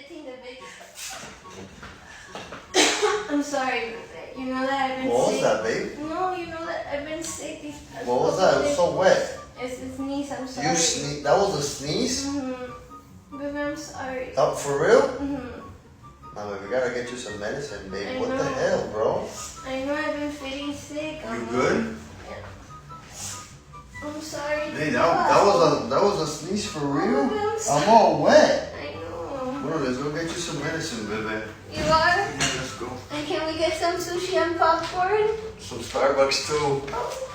getting the big. I'm sorry, you know that I've been sick. What was that, babe? No, you know that I've been sick these past What was that? It was so wet. It's a sneeze, I'm sorry. You sneeze? That was a sneeze? Baby, I'm sorry. Oh, for real? Mm-hmm. We gotta get you some medicine, babe. I What the know. hell, bro? I know I've been feeling sick. You good? Yeah. I'm sorry. Hey, that was a sneeze for real? Baby, I'm all wet. I know. Well, let's go get you some medicine, baby. You are? Yeah, let's go. And can we get some sushi and popcorn? Some Starbucks too. Oh.